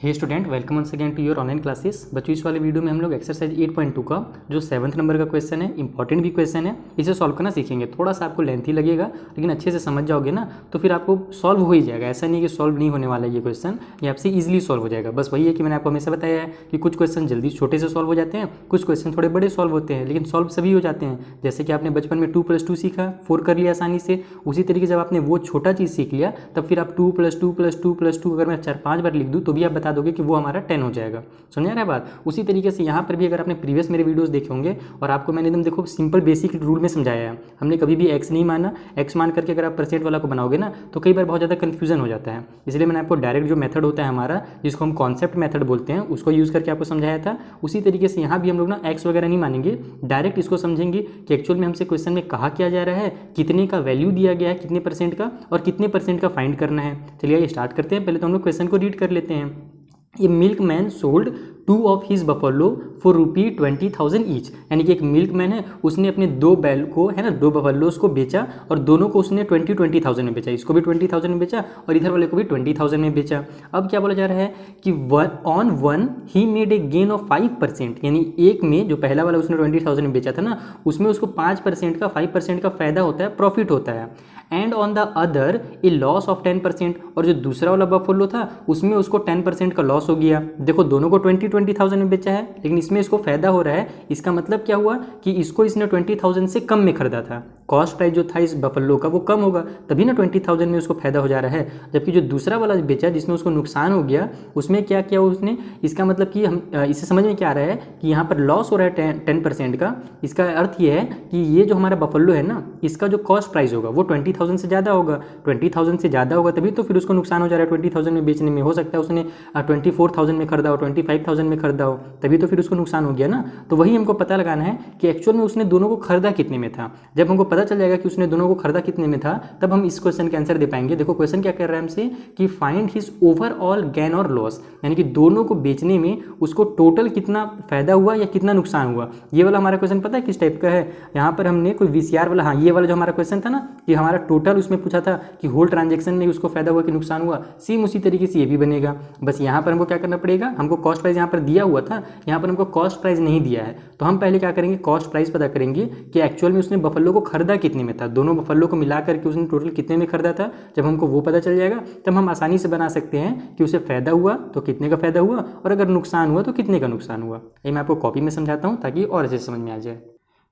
Hey student, welcome once again to your online classes. बच्चों, इस वाले वीडियो में हम लोग एक्सरसाइज 8.2 का जो 7th नंबर का क्वेश्चन है, इंपॉर्टेंट भी क्वेश्चन है, इसे सॉल्व करना सीखेंगे। थोड़ा सा आपको लेंथी लगेगा, लेकिन अच्छे से समझ जाओगे ना तो फिर आपको सॉल्व हो ही जाएगा। ऐसा नहीं कि सॉल्व नहीं होने वाला है ये क्वेश्चन, ये आपसे ईजिली सॉल्व हो जाएगा। बस वही है कि मैंने आपको हमेशा बताया है कि कुछ क्वेश्चन जल्दी छोटे से सॉल्व हो जाते हैं, कुछ क्वेश्चन थोड़े बड़े सॉल्व होते हैं, लेकिन सॉल्व सभी हो जाते हैं। जैसे कि आपने बचपन में 2+2 सीखा, 4 कर लिया आसानी से, उसी तरीके जब आपने वो छोटा चीज़ सीख लिया तब फिर आप 2+2+2+2 अगर मैं 4-5 बार लिख दूँ तो भी आप बता दोगे कि वो हमारा 10 हो जाएगा। समझ रहा है बात? उसी तरीके से यहाँ पर भी अगर आपने प्रीवियस मेरे वीडियोस देखे होंगे और आपको मैंने एकदम देखो सिंपल बेसिक रूल में समझाया है। हमने कभी भी एक्स नहीं माना, एक्स मान करके अगर आप परसेंट वाला को बनाओगे ना तो कई बार बहुत ज़्यादा कन्फ्यूजन हो जाता है। इसलिए मैंने आपको डायरेक्ट जो मेथड होता है हमारा, जिसको हम कॉन्सेप्ट मेथड बोलते हैं, उसको यूज़ करके आपको समझाया था। उसी तरीके से यहाँ भी हम लोग ना एक्स वगैरह नहीं मानेंगे, डायरेक्ट इसको समझेंगे कि एक्चुअल में हमसे क्वेश्चन में कहा क्या जा रहा है, कितने का वैल्यू दिया गया है, कितने परसेंट का और कितने परसेंट का फाइंड करना है। चलिए ये स्टार्ट करते हैं। पहले तो हम लोग क्वेश्चन को रीड कर लेते हैं। A milkman sold 2 of his buffalo for ₹20,000 each. यानी कि एक मिल्कमैन है, उसने अपने 2 बैल को, है ना, 2 बफलोस को बेचा और दोनों को उसने 20,000 में बेचा। इसको भी 20,000 में बेचा और इधर वाले को भी 20,000 में बेचा। अब क्या बोला जा रहा है कि on one he made a gain of 5%। यानी एक में जो पहला वाला उसने 20,000 में बेचा था ना, उसमें उसको 5% का 5% का फायदा होता है, प्रॉफिट होता है। And on the other A loss of 10%। और जो दूसरा वाला बफलो था उसमें उसको 10% का लॉस हो गया। देखो दोनों को 20,000 में बेचा है, लेकिन इसमें इसको फायदा हो रहा है। इसका मतलब क्या हुआ कि इसको इसने 20,000 से कम में खरीदा था। कॉस्ट प्राइस जो था इस बफलो का वो कम होगा, तभी ना 20,000 में उसको फायदा हो जा रहा है। जबकि जो दूसरा वाला बेचा जिसमें उसको नुकसान हो गया, उसमें क्या किया उसने, इसका मतलब कि हम इससे समझ में क्या आ रहा है कि यहाँ पर लॉस हो रहा है 10% का। इसका अर्थ ये है कि ये जो हमारा बफलो है ना, इसका जो कॉस्ट प्राइस होगा वो 20,000 से ज़्यादा होगा। 20,000 से ज़्यादा होगा तभी तो फिर उसको नुकसान हो जा रहा है 20,000 में बेचने में। हो सकता है उसने 24,000 में खरीदा हो, 25,000 में खरीदा हो, तभी तो फिर उसको नुकसान हो गया ना। तो वही हमको पता लगाना है कि एक्चुअल में उसने दोनों को खरीदा कितने में था। जब हमको पता चल जाएगा कि उसने दोनों को खरीदा कितने में था, तब हम इस क्वेश्चन के आंसर दे पाएंगे। देखो क्वेश्चन क्या कर रहा है हमसे कि फाइंड हिज ओवरऑल गेन और लॉस। यानी कि दोनों को बेचने में उसको टोटल कितना फायदा हुआ या कितना नुकसान हुआ। ये वाला हमारा क्वेश्चन पता है किस टाइप का है। यहाँ पर हमने कोई VCR वाला, हाँ ये वाला जो हमारा क्वेश्चन था ना कि हमारा टोटल उसमें पूछा था कि होल ट्रांजेक्शन में उसको फायदा हुआ कि नुकसान हुआ, सेम उसी तरीके से ये भी बनेगा। बस यहाँ पर हमको क्या करना पड़ेगा, हमको कॉस्ट प्राइस यहाँ पर दिया हुआ था, यहाँ पर हमको कॉस्ट प्राइस नहीं दिया है। तो हम पहले क्या करेंगे, कॉस्ट प्राइस पता करेंगे कि एक्चुअल में उसने बफलो को खरीदा कितने में था, दोनों बफलो को मिला करके उसने टोटल कितने में खरीदा था। जब हमको वो पता चल जाएगा तब हम आसानी से बना सकते हैं कि उसे फायदा हुआ तो कितने का फायदा हुआ और अगर नुकसान हुआ तो कितने का नुकसान हुआ। ये मैं आपको कॉपी में समझाता हूँ ताकि और अच्छे समझ में आ जाए।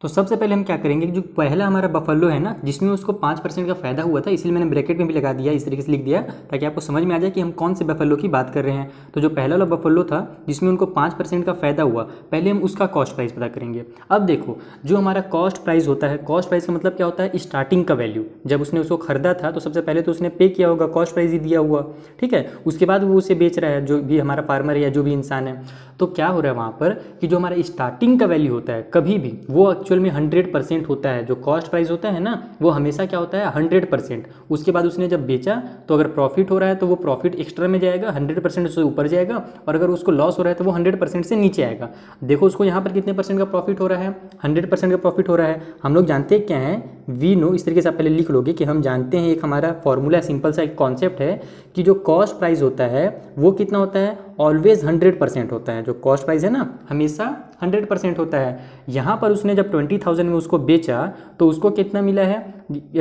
तो सबसे पहले हम क्या करेंगे, जो पहला हमारा बफलो है ना जिसमें उसको 5% का फायदा हुआ था, इसलिए मैंने ब्रैकेट में भी लगा दिया, इस तरीके से लिख दिया ताकि आपको समझ में आ जाए कि हम कौन से बफलो की बात कर रहे हैं। तो जो पहला वाला बफलो था जिसमें उनको 5% का फायदा हुआ, पहले हम उसका कॉस्ट प्राइस पता करेंगे। अब देखो जो हमारा कॉस्ट प्राइस होता है, कॉस्ट प्राइस का मतलब क्या होता है, स्टार्टिंग का वैल्यू। जब उसने उसको खरीदा था तो सबसे पहले तो उसने पे किया होगा, कॉस्ट प्राइस ही दिया हुआ, ठीक है। उसके बाद वो उसे बेच रहा है, जो भी हमारा फार्मर है या जो भी इंसान है। तो क्या हो रहा है वहाँ पर कि जो हमारा स्टार्टिंग का वैल्यू होता है कभी भी वो एक्चुअल में 100% होता है। जो कॉस्ट प्राइस होता है ना वो हमेशा क्या होता है 100%। उसके बाद उसने जब बेचा तो अगर प्रॉफिट हो रहा है तो वो प्रॉफिट एक्स्ट्रा में जाएगा, 100% से ऊपर जाएगा, और अगर उसको लॉस हो रहा है तो वो 100% से नीचे आएगा। देखो उसको यहाँ पर कितने परसेंट का प्रॉफिट हो रहा है, 100% का प्रॉफिट हो रहा है। हम लोग जानते हैं क्या है, वी नो, इस तरीके से आप पहले लिख लोगे कि हम जानते हैं, एक हमारा फॉर्मूला सिंपल सा एक कॉन्सेप्ट है कि जो कॉस्ट प्राइस होता है वो कितना होता है, ऑलवेज 100% होता है। जो कॉस्ट प्राइस है ना हमेशा 100% होता है। यहाँ पर उसने जब 20,000 में उसको बेचा तो उसको कितना मिला है,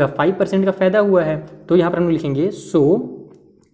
5% का फायदा हुआ है। तो यहाँ पर हम लिखेंगे सो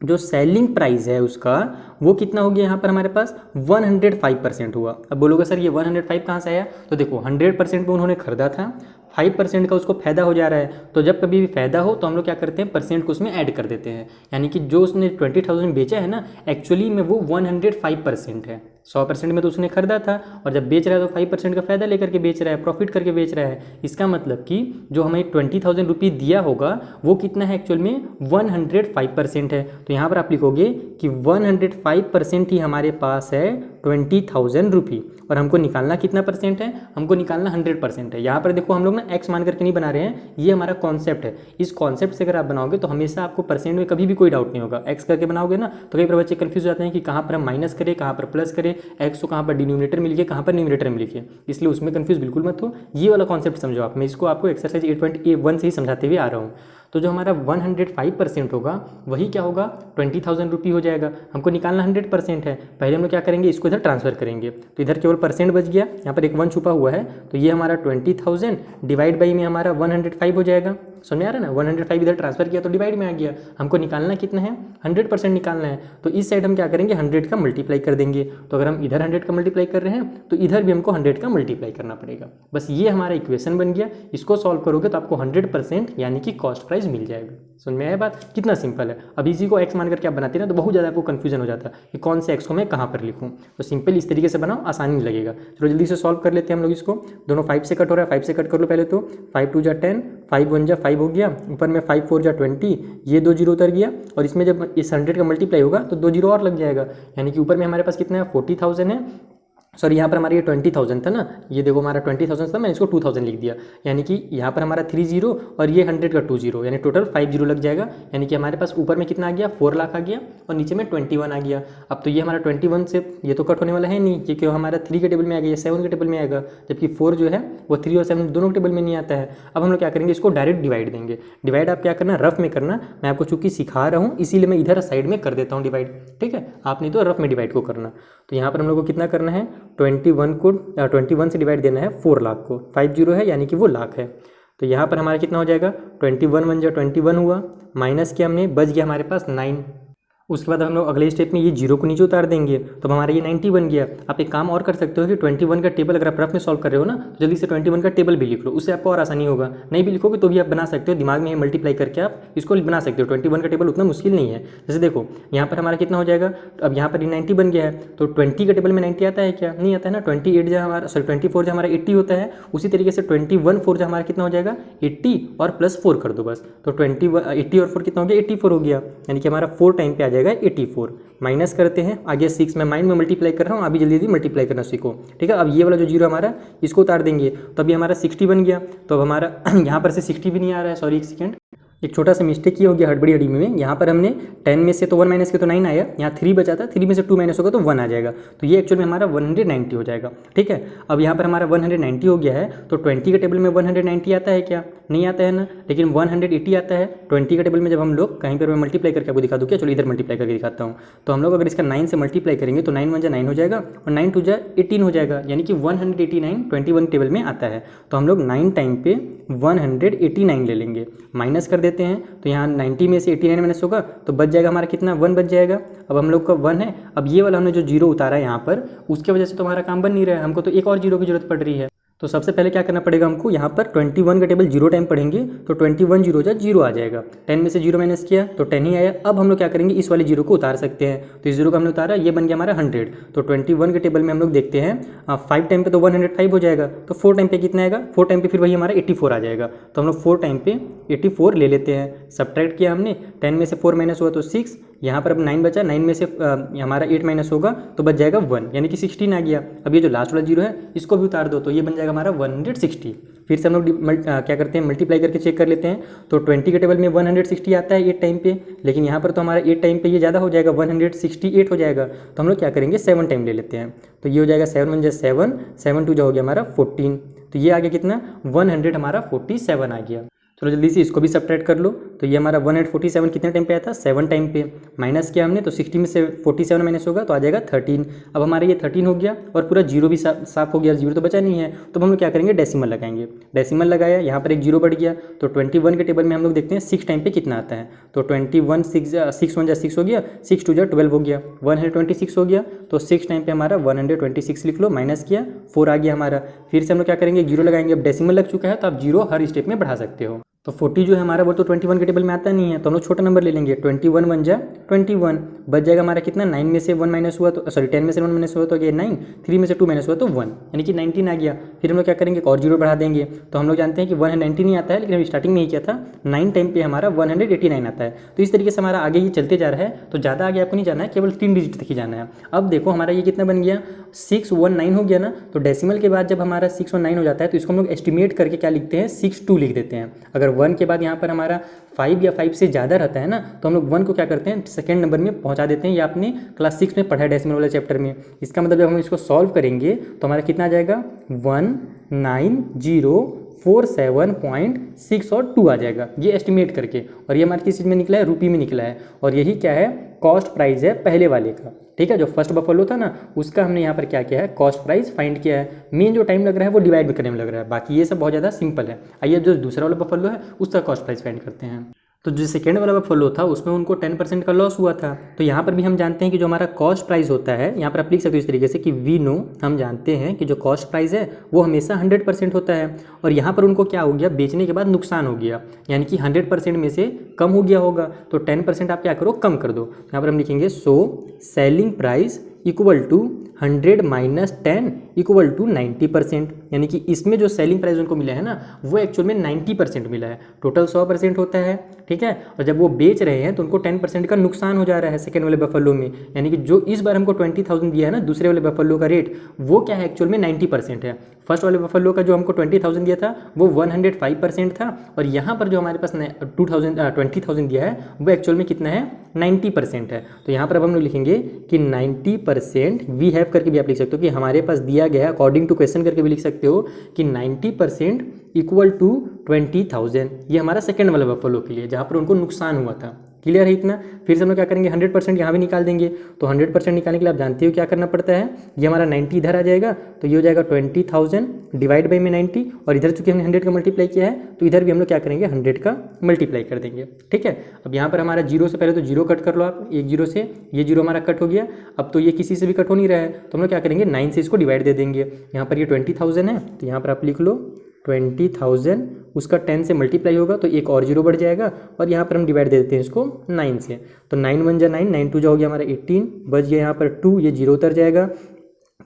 जो सेलिंग प्राइस है उसका वो कितना हो गया, यहाँ पर हमारे पास 105% हुआ। अब बोलोगे सर ये 105 कहाँ से आया, तो देखो 100% में उन्होंने खरीदा था, 5% का उसको फायदा हो जा रहा है। तो जब कभी भी फायदा हो तो हम लोग क्या करते हैं, परसेंट को उसमें ऐड कर देते हैं। यानी कि जो उसने 20,000 बेचा है ना एक्चुअली में वो 105% है। 100% में तो उसने खरीदा था और जब बेच रहा है तो 5% का फायदा लेकर के बेच रहा है, प्रॉफिट करके बेच रहा है। इसका मतलब कि जो हमें 20,000 रुपये दिया होगा वो कितना है, एक्चुअल में 105% है। तो यहाँ पर आप लिखोगे कि 105% ही हमारे पास है 20,000 रुपये, और हमको निकालना कितना परसेंट है, हमको निकालना 100% है। यहाँ पर देखो हम लोग ना एक्स मान करके नहीं बना रहे हैं, ये हमारा कॉन्सेप्ट है। इस कॉन्सेप्ट से अगर आप बनाओगे तो हमेशा आपको परसेंट में कभी भी कोई डाउट नहीं होगा। एक्स करके बनाओगे ना तो कई बार बच्चे कंफ्यूज हो जाते हैं कि कहाँ पर हम माइनस करें, कहाँ पर प्लस करें, एक्स को कहाँ पर डिनोमिनेटर में लिखे, कहाँ पर न्यूमरेटर में लिखे, इसलिए उसमें कंफ्यूज बिल्कुल मत हो। ये वाला कॉन्सेप्ट समझो आप, मैं इसको आपको एक्सरसाइज 8.1 से ही समझाते हुए आ रहा हूँ। तो जो हमारा 105% होगा वही क्या होगा 20,000 रुपी हो जाएगा। हमको निकालना 100% है। पहले हम लोग क्या करेंगे, इसको इधर ट्रांसफर करेंगे, तो इधर केवल परसेंट बच गया, यहाँ पर एक 1 छुपा हुआ है, तो ये हमारा 20,000 डिवाइड बाई में हमारा 105 हो जाएगा। समझ में आ रहा है ना, 105 इधर ट्रांसफर किया तो डिवाइड में आ गया। हमको निकालना कितना है, 100% निकालना है, तो इस साइड हम क्या करेंगे 100 का मल्टीप्लाई कर देंगे। तो अगर हम इधर 100 का मल्टीप्लाई कर रहे हैं तो इधर भी हमको 100 का मल्टीप्लाई करना पड़ेगा। बस ये हमारा इक्वेशन बन गया। इसको सॉल्व करोगे तो आपको 100% यानी कि कॉस्ट प्राइस मिल जाएगा। समझ में आया बात, कितना सिंपल है। अब इसी को एक्स मान करके आप बनाते हैं ना तो बहुत ज़्यादा आपको कन्फ्यूजन हो जाता है कि कौन से एक्स को मैं कहाँ पर लिखूँ। तो सिंपल इस तरीके से बनाओ, आसानी लगेगा। चलो जल्दी से सॉल्व कर लेते हैं हम लोग इसको। दोनों 5 से कट हो रहा है, 5 से कट कर लो पहले। तो 5 2 जा 10, 5 1 जा 5 हो गया, ऊपर में 5 4 जा 20, ये 2 जीरो उतर गया। और इसमें जब इस 100 का मल्टीप्लाई होगा तो 2 जीरो और लग जाएगा, यानी कि ऊपर में हमारे पास कितना है 40,000 है। सॉरी, यहाँ पर हमारा ये 20,000 था ना, ये देखो हमारा 20,000 था, मैंने इसको 2,000 लिख दिया, यानी कि यहाँ पर हमारा 3 जीरो और ये 100 का 2 जीरो, यानी टोटल 5 जीरो लग जाएगा। यानी कि हमारे पास ऊपर में कितना आ गया 4 लाख आ गया और नीचे में 21 आ गया। अब तो ये हमारा 21 से ये तो कट होने वाला है नहीं, ये क्यों हमारा 3 के टेबल में आ गया, 7 के टेबल में आएगा, जबकि 4 जो है वो 3 और 7 दोनों के टेबल में नहीं आता है। अब हम लोग क्या करेंगे, इसको डायरेक्ट डिवाइड देंगे। डिवाइड आप क्या करना, रफ में करना, मैं आपको चूँकि सिखा रहा हूँ इसीलिए मैं इधर साइड में कर देता हूँ डिवाइड, ठीक है। आप नहीं तो रफ में डिवाइड को करना। तो यहाँ पर हम लोग को कितना करना है, 21 से डिवाइड देना है 4 लाख को, 5 जीरो है यानी कि वो लाख है। तो यहाँ पर हमारा कितना हो जाएगा 21 1 जा 21 हुआ, माइनस किया हमने, बच गया हमारे पास 9। उसके बाद हम लोग अगले स्टेप में ये जीरो को नीचे उतार देंगे, तो हमारा ये 90 बन गया। आप एक काम और कर सकते हो कि 21 का टेबल अगर आप रफ में सॉल्व कर रहे हो ना तो जल्दी से 21 का टेबल भी लिख लो, उससे आपको और आसानी होगा। नहीं भी लिखोगे तो भी आप बना सकते हो, दिमाग में मल्टीप्लाई करके आप इसको बना सकते हो। 21 का टेबल उतना मुश्किल नहीं है। जैसे देखो यहाँ पर हमारा कितना हो जाएगा, अब यहाँ पर 90 बन गया है, तो 20 का टेबल में 90 आता है क्या, नहीं आता है ना। 28 जो हमारा, सॉरी 24 जो हमारा 80 होता है, उसी तरीके से 21 4 जो हमारा कितना हो जाएगा 80 और प्लस 4 कर दो बस, तो 80 और 4 कितना हो गया 84 हो गया, यानी कि हमारा 4 टाइम पे आ जाएगा 84। माइनस करते हैं आगे 6, मैं माइंड में मल्टीप्लाई कर रहा हूँ, अभी जल्दी जल्दी मल्टीप्लाई करना सीखो, ठीक है। अब ये वाला जो जीरो हमारा इसको उतार देंगे, तो अभी हमारा 60 बन गया। तो अब हमारा यहाँ पर से 60 भी नहीं आ रहा है, सॉरी एक सेकेंड, एक छोटा सा मिस्टेक ये हो गया हड़बड़ी हड़ी में। यहाँ पर हमने 10 में से तो 1 माइनस के तो 9 आया, यहाँ 3 बचा था, 3 में से 2 माइनस होगा तो 1 आ जाएगा, तो ये एक्चुअल में हमारा 190 हो जाएगा, ठीक है। अब यहाँ पर हमारा 190 हो गया है, तो 20 के टेबल में 190 आता है क्या, नहीं आता है ना, लेकिन 180 आता है 20 के टेबल में। जब हम लोग कहीं पर मैं मल्टीप्लाई करके आपको दिखा दूँ क्या, चलो इधर मल्टीप्लाई करके दिखाता हूँ। तो हम लोग अगर इसका 9 से मल्टीप्लाई करेंगे तो 9 1 जा 9 हो जाएगा और 9 2 जा 18 हो जाएगा, यानी कि 189 21 टेबल में आता है। तो हम लोग 9 टाइम पे 189 ले लेंगे, माइनस कर देते हैं, तो यहाँ 90 में से 89 माइनस होगा तो बच जाएगा हमारा कितना 1 बच जाएगा। अब हम लोग का 1 है, अब ये वाला हमने जो जीरो उतारा है यहाँ पर, उसके वजह से तो हमारा काम बन नहीं रहा है, हमको तो एक और जीरो की जरूरत पड़ रही है। तो सबसे पहले क्या करना पड़ेगा हमको, यहाँ पर 21 का टेबल जीरो टाइम पढ़ेंगे तो 21 जीरो जा जीरो आ जाएगा, 10 में से जीरो माइनस किया तो 10 ही आया। अब हम लोग क्या करेंगे, इस वाले जीरो को उतार सकते हैं, तो इस जीरो को हमने उतारा, ये बन गया हमारा 100। तो 21 के टेबल में हम लोग देखते हैं 5 टाइम पे तो 105 हो जाएगा, तो 4 टाइम पे कितना आएगा, 4 टाइम पे फिर वही हमारा 84 आ जाएगा। तो हम लोग 4 टाइम पे 84 ले लेते हैं, सब्ट्रैक्ट किया हमने, 10 में से 4 माइनस हुआ तो 6, यहाँ पर अब 9 बचा, 9 में से हमारा 8 माइनस होगा तो बच जाएगा 1, यानी कि 16 आ गया। अब ये जो लास्ट वाला जीरो है इसको भी उतार दो, तो ये बन जाएगा हमारा 160। फिर से हम लोग क्या करते हैं, मल्टीप्लाई करके चेक कर लेते हैं। तो 20 के टेबल में 160 आता है 8 टाइम पे, लेकिन यहाँ पर तो हमारा 8 टाइम पे ये ज़्यादा हो जाएगा, 168 हो जाएगा। तो हम लोग क्या करेंगे 7 टाइम ले लेते हैं, तो ये हो जाएगा 7 1 जा 7, 7 2 जा हो गया हमारा 14, तो ये आ गया कितना 100 हमारा 47 आ गया। चलो जल्दी से इसको भी सब्ट्रैक्ट कर लो, तो ये हमारा 147 कितने टाइम पे आया था 7 टाइम पे, माइनस किया हमने तो 60 में से 47 माइनस होगा तो आ जाएगा 13। अब हमारा ये 13 हो गया और पूरा जीरो भी साफ हो गया, जीरो तो बचा नहीं है। तो हम लोग क्या करेंगे डेसिमल लगाएंगे, डेसिमल लगाया, यहाँ पर एक जीरो बढ़ गया, तो 21 के टेबल में हम लोग देखते हैं 6 टाइम पे कितना आता है। तो 21 6 1 जा 6 हो गया, 6 2 जा 12 हो गया, 126 हो गया, तो 6 टाइम पे हमारा 126 लिख लो, माइनस किया 4 आ गया हमारा। फिर से हम लोग क्या करेंगे जीरो लगाएंगे, अब डेसिमल लग चुका है तो आप जीरो हर स्टेप में बढ़ा सकते हो। तो 40 जो है हमारा वो तो 21 के टेबल में आता नहीं है, तो हम लोग छोटा नंबर ले लेंगे, 21 1 जा 21, बच जाएगा हमारा कितना 9 में से 1 माइनस हुआ तो सॉरी 10 में से 1 माइनस हुआ तो ये 9, 3 में से 2 माइनस हुआ तो 1, यानी कि 19 आ गया। फिर हम लोग क्या करेंगे एक और जीरो बढ़ा देंगे, तो हम लोग जानते हैं कि 190 नहीं आता है, लेकिन अभी स्टार्टिंग में ही किया था 9 टाइम पे हमारा 189 आता है। तो इस तरीके से हमारा आगे ये चलते जा रहा है, तो ज़्यादा आगे आपको नहीं जाना है, केवल 3 डिजिट तक ही जाना है। अब देखो हमारा ये कितना बन गया 619 हो गया ना, तो डेसिमल के बाद जब हमारा 619 हो जाता है तो इसको हम लोग एस्टिमेट करके क्या लिखते हैं 62 लिख देते हैं। अगर 1 के बाद यहाँ पर हमारा 5 या 5 से ज़्यादा रहता है ना, तो हम लोग 1 को क्या करते हैं सेकेंड नंबर में पहुँचा देते हैं, या आपने क्लास 6 में पढ़ा है डेसिमल वाले चैप्टर में। इसका मतलब जब हम इसको सॉल्व करेंगे तो हमारा कितना आ जाएगा 1904 47.6 और 2 आ जाएगा, ये एस्टिमेट करके। और ये हमारे किस चीज़ में निकला है, रुपये में निकला है। और यही क्या है, कॉस्ट प्राइस है पहले वाले का, ठीक है। जो फर्स्ट बफेलो था ना, उसका हमने यहाँ पर क्या किया है, कॉस्ट प्राइस फाइंड किया है। मेन जो टाइम लग रहा है वो डिवाइड करने में लग रहा है, बाकी ये सब बहुत ज़्यादा सिंपल है। आइए जो दूसरा वाला बफेलो है उसका कॉस्ट प्राइस फाइंड करते हैं। तो जो सेकेंड वाला बफेलो था उसमें उनको 10% का लॉस हुआ था। तो यहाँ पर भी हम जानते हैं कि जो हमारा कॉस्ट प्राइस होता है, यहाँ पर आप लिख सकते हो इस तरीके से कि वी नो, हम जानते हैं कि जो कॉस्ट प्राइस है वो हमेशा 100% होता है। और यहाँ पर उनको क्या हो गया, बेचने के बाद नुकसान हो गया, यानी कि 100% में से कम हो गया होगा। तो 10% आप क्या करो, कम कर दो। यहाँ पर हम लिखेंगे so selling price equal to 100 minus 10 equal to 90%, यानी कि इसमें जो सेलिंग प्राइस उनको मिला है ना, वो एक्चुअल में 90% मिला है। टोटल 100% होता है, ठीक है। और जब वो बेच रहे हैं तो उनको 10% का नुकसान हो जा रहा है सेकेंड वाले बफेलो में, यानी कि जो इस बार हमको 20,000 दिया है ना दूसरे वाले बफेलो का रेट, वो क्या है एक्चुअल में 90% है। फर्स्ट वाले बफेलो का जो हमको 20,000 दिया था वो 105% था, और यहाँ पर जो हमारे पास 20,000 दिया है वो एक्चुअल में कितना है, 90% है। तो यहाँ पर अब हम लोग लिखेंगे कि 90% वी हैव करके भी आप लिख सकते हो कि हमारे पास दिया गया अकॉर्डिंग टू क्वेश्चन करके भी लिख सकते हो कि 90% इक्वल टू 20,000। ये हमारा सेकेंड वाला बफेलो के लिए जहाँ पर उनको नुकसान हुआ था। क्लियर है इतना। फिर से हम लोग क्या करेंगे, 100% यहाँ भी निकाल देंगे। तो 100% निकालने के लिए आप जानते हो क्या करना पड़ता है, ये हमारा 90 इधर आ जाएगा, तो ये हो जाएगा 20,000 डिवाइड बाई में 90, और इधर चूंकि हमने 100 का मल्टीप्लाई किया है तो इधर भी हम लोग क्या करेंगे, 100 का मल्टीप्लाई कर देंगे, ठीक है। अब यहाँ पर हमारा जीरो से पहले तो जीरो कट कर लो आप, एक जीरो से ये जीरो हमारा कट हो गया। अब तो ये किसी से भी कट हो नहीं रहा है, तो हम लोग क्या करेंगे, 9 से इसको डिवाइड दे देंगे। यहाँ पर ये 20,000 है, तो यहाँ पर आप लिख लो 20,000, उसका 10 से मल्टीप्लाई होगा तो एक और जीरो बढ़ जाएगा, और यहाँ पर हम डिवाइड दे देते हैं इसको 9 से। तो 9 1 जा 9, 9 2 जा हो गया हमारा 18, बच गया यहाँ पर 2, ये जीरो उतर जाएगा।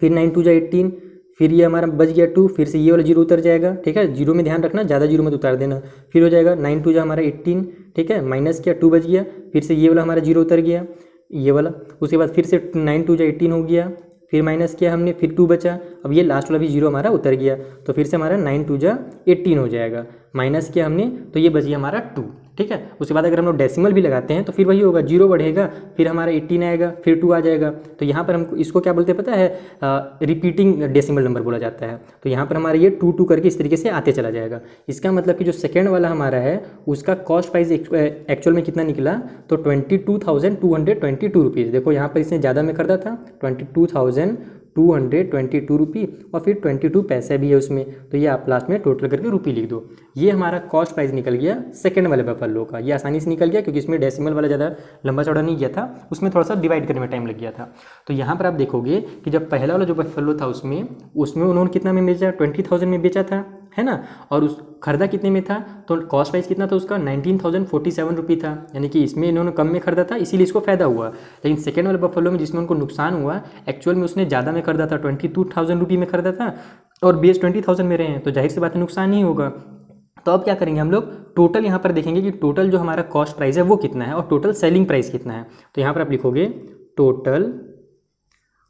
फिर 9 2 जा 18, फिर ये हमारा बच गया 2, फिर से ये वाला जीरो उतर जाएगा, ठीक है। जीरो में ध्यान रखना, ज़्यादा जीरो मत उतार देना। फिर हो जाएगा 9 2 जा हमारा 18, ठीक है, माइनस किया 2 बच गया, फिर से ये वाला हमारा जीरो उतर गया, ये वाला। उसके बाद फिर से 9 2 जा 18 हो गया, फिर माइनस किया हमने, फिर 2 बचा। अब ये लास्ट वाला भी जीरो हमारा उतर गया, तो फिर से हमारा 9 2 जा 18 हो जाएगा। माइनस किया हमने तो ये बच गया हमारा 2, ठीक है। उसके बाद अगर हम लोग डेसिमल भी लगाते हैं तो फिर वही होगा, जीरो बढ़ेगा, फिर हमारा 18 आएगा, फिर 2 आ जाएगा। तो यहाँ पर हमको इसको क्या बोलते हैं पता है, रिपीटिंग डेसिमल नंबर बोला जाता है। तो यहाँ पर हमारा ये 2 2 करके इस तरीके से आते चला जाएगा। इसका मतलब कि जो सेकेंड वाला हमारा है उसका कॉस्ट प्राइस एक्चुअल में कितना निकला, तो 22,222 रुपीज़। देखो यहाँ पर इसने ज़्यादा में खरीदा था 22,222 रुपये, और फिर 22 पैसे भी है उसमें, तो ये आप लास्ट में टोटल करके रुपये लिख दो। ये हमारा कॉस्ट प्राइस निकल गया सेकंड वाले बफेलो का। ये आसानी से निकल गया क्योंकि इसमें डेसिमल वाला ज़्यादा लंबा चौड़ा नहीं गया था, उसमें थोड़ा सा डिवाइड करने में टाइम लग गया था। तो यहाँ पर आप देखोगे कि जब पहला वाला जो बफेलो था उसमें उन्होंने कितना में बेचा, 20,000 में बेचा था, है ना। और उस खरीदा कितने में था, तो कॉस्ट प्राइस कितना था उसका, 19,047 रुपये था, यानी कि इसमें इन्होंने कम में खरीदा था इसीलिए इसको फायदा हुआ। लेकिन सेकेंड वाले बफेलो में जिसमें उनको नुकसान हुआ, एक्चुअल में उसने ज़्यादा में खरीदा था, 22,000 रुपये में खरीदा था, और बेस 20,000 में रहे हैं, तो जाहिर सी बात है नुकसान ही होगा। तो अब क्या करेंगे हम लोग, टोटल यहाँ पर देखेंगे कि टोटल जो हमारा कॉस्ट प्राइस है वो कितना है और टोटल सेलिंग प्राइस कितना है। तो यहाँ पर आप लिखोगे टोटल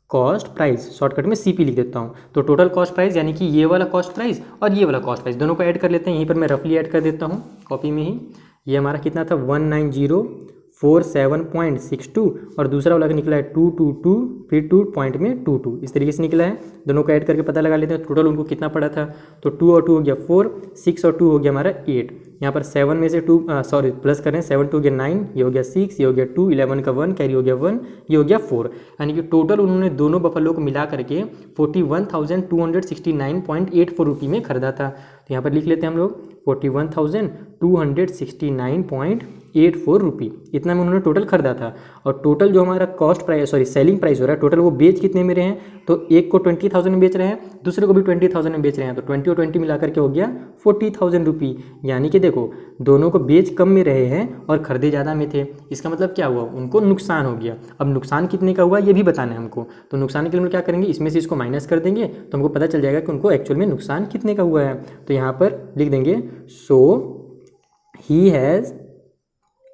कॉस्ट प्राइस, शॉर्टकट में CP लिख देता हूँ। तो टोटल कॉस्ट प्राइस यानी कि ये वाला कॉस्ट प्राइस और ये वाला कॉस्ट प्राइस दोनों को ऐड कर लेते हैं। यहीं पर मैं रफली ऐड कर देता हूँ कॉपी में ही। ये हमारा कितना था 19047.62, और दूसरा वाला निकला है 222, फिर 2.22, इस तरीके से निकला है। दोनों को ऐड करके पता लगा लेते हैं टोटल उनको कितना पड़ा था। तो 2 और 2 हो गया 4, 6 और 2 हो गया हमारा 8। यहाँ पर 7 में से 2 प्लस करें, 7 2 हो गया 9, ये हो गया 6, ये हो गया 2, 11 का 1 कैरी हो गया 1, ये हो गया 4। यानी कि टोटल उन्होंने दोनों बफेलो को मिला करके 41,269.84 रुपये में खरीदा था। तो यहाँ पर लिख लेते हैं हम लोग 41,269.84 रुपये, इतना में उन्होंने टोटल खरीदा था। और टोटल जो हमारा कॉस्ट प्राइस सेलिंग प्राइस हो रहा है, टोटल वो बेच कितने में रहे हैं, तो एक को 20,000 में बेच रहे हैं, दूसरे को भी 20,000 में बेच रहे हैं, तो 20 और 20 मिला करके हो गया 40,000 रुपये। यानी कि देखो दोनों को बेच कम में रहे हैं और खरीदे ज़्यादा में थे। इसका मतलब क्या हुआ, उनको नुकसान हो गया। अब नुकसान कितने का हुआ ये भी बताना है हमको। तो नुकसान के लिए क्या करेंगे, इसमें से इसको माइनस कर देंगे तो हमको पता चल जाएगा कि उनको एक्चुअल में नुकसान कितने का हुआ है। तो यहाँ पर लिख देंगे सो ही हैज़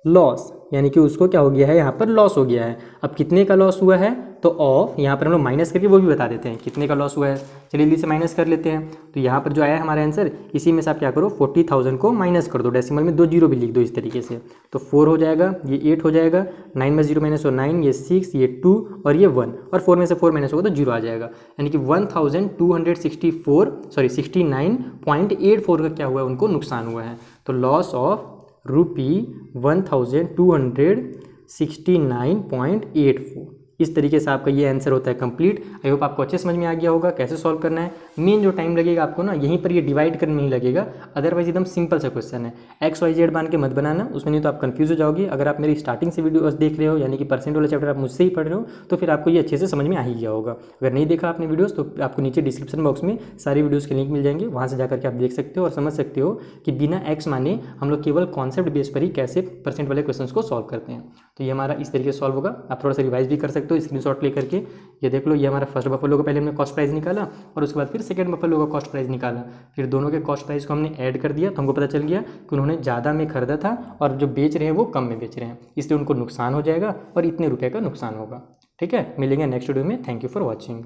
लॉस, यानी कि उसको क्या हो गया है, यहाँ पर लॉस हो गया है। अब कितने का लॉस हुआ है, तो ऑफ यहाँ पर हम लोग माइनस करके वो भी बता देते हैं कितने का लॉस हुआ है। चलिए जल्दी से माइनस कर लेते हैं। तो यहाँ पर जो आया है हमारा आंसर, इसी में से आप क्या करो 40,000 को माइनस कर दो, डेसिमल में 2 जीरो भी लिख दो इस तरीके से। तो 4 हो जाएगा, ये 8 हो जाएगा, 9 में 0 माइनस हो 9, ये 6, ये 2 और ये 1, और 4 में से 4 माइनस होगा तो 0 आ जाएगा। यानी कि 69.84 का क्या हुआ है, उनको नुकसान हुआ है। तो लॉस ऑफ ₹1269.84, इस तरीके से आपका ये आंसर होता है कंप्लीट। आई होप आपको अच्छे समझ में आ गया होगा कैसे सॉल्व करना है। मेन जो टाइम लगेगा आपको ना, यहीं पर ये डिवाइड करने नहीं लगेगा, अदरवाइज एकदम सिंपल सा क्वेश्चन है। XYZ मान के मत बनाना, उसमें नहीं तो आप कंफ्यूज हो जाओगे। अगर आप मेरी स्टार्टिंग से वीडियो देख रहे हो, यानी कि परसेंट वाला चैप्टर आप मुझसे ही पढ़ रहे हो, तो फिर आपको ये अच्छे से समझ में आ ही गया होगा। अगर नहीं देखा आपने वीडियोज़ तो आपको नीचे डिस्क्रिप्शन बॉक्स में सारी वीडियोज़ के लिंक मिल जाएंगे, वहाँ से जाकर के आप देख सकते हो और समझ सकते हो कि बिना एक्स माने हम लोग केवल कॉन्सेप्ट बेस पर ही कैसे परसेंट वाले क्वेश्चन को सॉल्व करते हैं। तो ये हमारा इस तरीके से सॉल्व होगा। आप थोड़ा सा रिवाइज भी कर सकते हो स्क्रीनशॉट लेकर के। ये देख लो, ये हमारा फर्स्ट बफेलो का पहले हमने कॉस्ट प्राइस निकाला और उसके बाद फिर सेकंड बफेलो का कॉस्ट प्राइस निकाला, फिर दोनों के कॉस्ट प्राइस को हमने ऐड कर दिया तो हमको पता चल गया कि उन्होंने ज़्यादा में खरीदा था और जो बेच रहे हैं वो कम में बेच रहे हैं, इसलिए उनको नुकसान हो जाएगा और इतने रुपये का नुकसान होगा। ठीक है, मिलेंगे नेक्स्ट वीडियो में। Thank you for watching.